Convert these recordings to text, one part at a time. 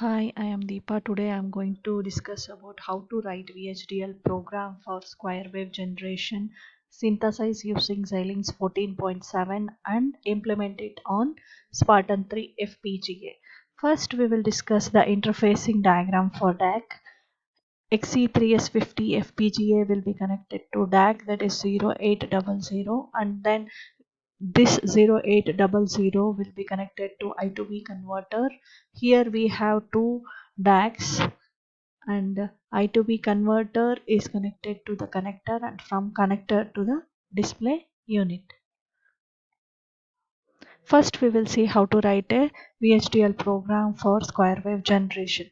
Hi, I am Deepa. Today I am going to discuss about how to write VHDL program for square wave generation, synthesize using Xilinx 14.7 and implement it on Spartan 3 FPGA. First, we will discuss the interfacing diagram for DAC. XC3S50 FPGA will be connected to DAC, that is 0800, and then this 0800 will be connected to I2B converter. Here we have two DACs, and I2B converter is connected to the connector, and from connector to the display unit. First we will see how to write a VHDL program for square wave generation.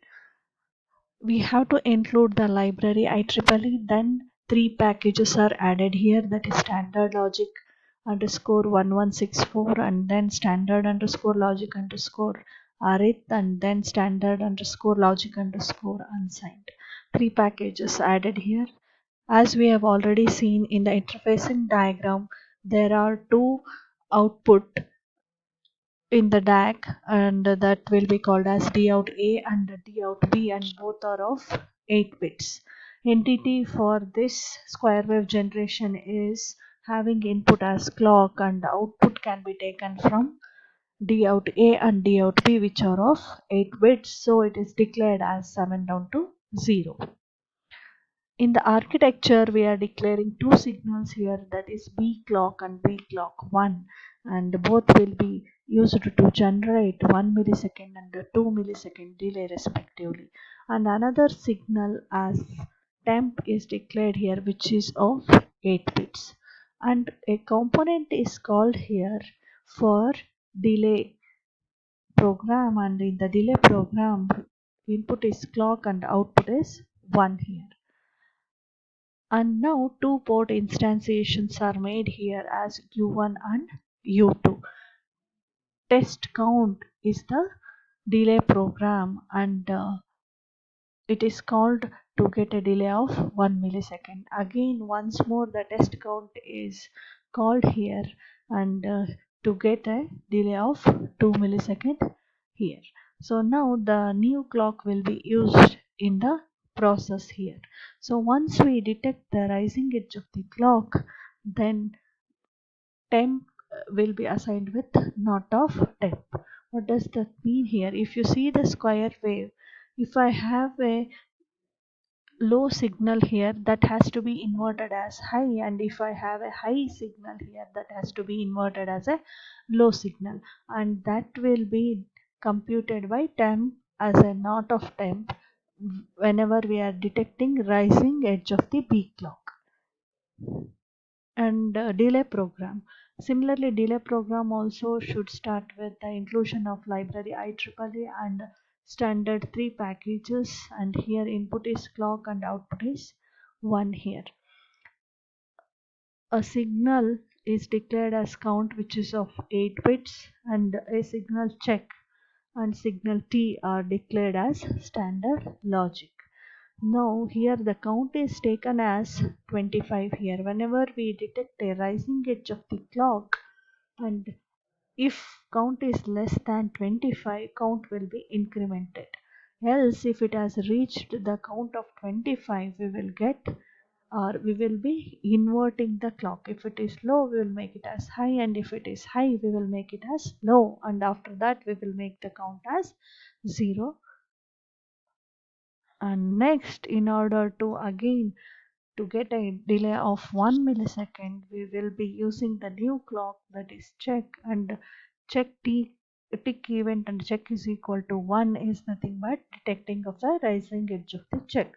We have to include the library IEEE, then three packages are added here, that is standard logic underscore 1164, and then standard underscore logic underscore arith, and then standard underscore logic underscore unsigned. Three packages added here. As we have already seen in the interfacing diagram, there are two output in the DAC, and that will be called as Dout A and Dout B, and both are of 8 bits. Entity for this square wave generation is having input as clock, and output can be taken from Dout A and Dout B, which are of 8 bits, so it is declared as 7 down to 0. In the architecture, we are declaring two signals here, that is B clock and B clock 1, and both will be used to generate 1 millisecond and 2 millisecond delay respectively. And another signal as temp is declared here, which is of 8 bits. And a component is called here for delay program, and in the delay program, input is clock and output is 1 here. And now two port instantiations are made here as U1 and U2. Test count is the delay program, and it is called to get a delay of 1 millisecond. Again, once more the test count is called here, and to get a delay of 2 millisecond here. So now the new clock will be used in the process here. So once we detect the rising edge of the clock, then temp will be assigned with not of temp. What does that mean here? If you see the square wave, if I have a low signal here, that has to be inverted as high, and if I have a high signal here, that has to be inverted as a low signal, and that will be computed by temp as a not of temp whenever we are detecting rising edge of the B clock. And delay program, similarly delay program also should start with the inclusion of library IEEE and standard 3 packages, and here input is clock and output is 1 here. A signal is declared as count, which is of 8 bits, and a signal check and signal T are declared as standard logic. Now here the count is taken as 25 here. Whenever we detect a rising edge of the clock, and if count is less than 25, count will be incremented. Else if it has reached the count of 25, we will get, or we will be inverting the clock. If it is low, we will make it as high, and if it is high, we will make it as low, and after that we will make the count as 0. And next, in order to again to get a delay of 1 millisecond, we will be using the new clock, that is check, and check tick event, and check is equal to 1 is nothing but detecting of the rising edge of the check.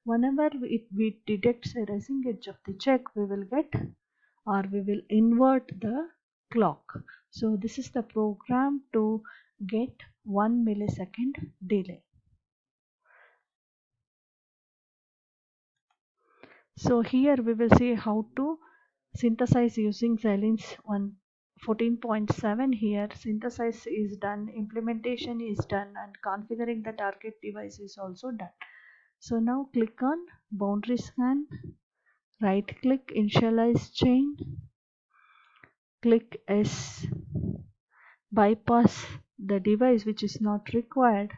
Whenever we detect a rising edge of the check, we will get, or we will invert the clock. So this is the program to get 1 millisecond delay. So here we will see how to synthesize using Xilinx 14.7. Here synthesize is done, implementation is done, and configuring the target device is also done. So now click on boundary scan, right click initialize chain, click S, bypass the device which is not required,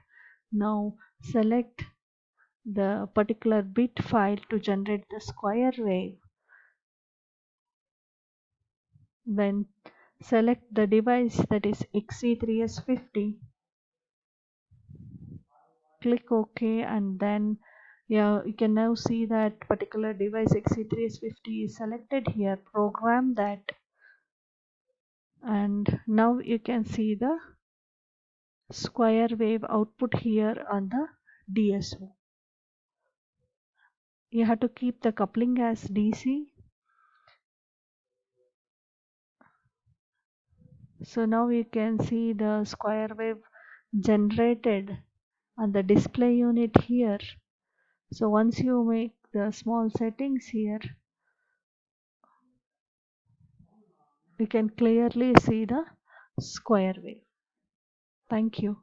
Now select the particular bit file to generate the square wave. Then select the device, that is XC3S50, click OK, and then you can now see that particular device XC3S50 is selected here. Program that, and now you can see the square wave output here on the DSO. You have to keep the coupling as DC. So now you can see the square wave generated on the display unit here. So once you make the small settings here, you can clearly see the square wave. Thank you.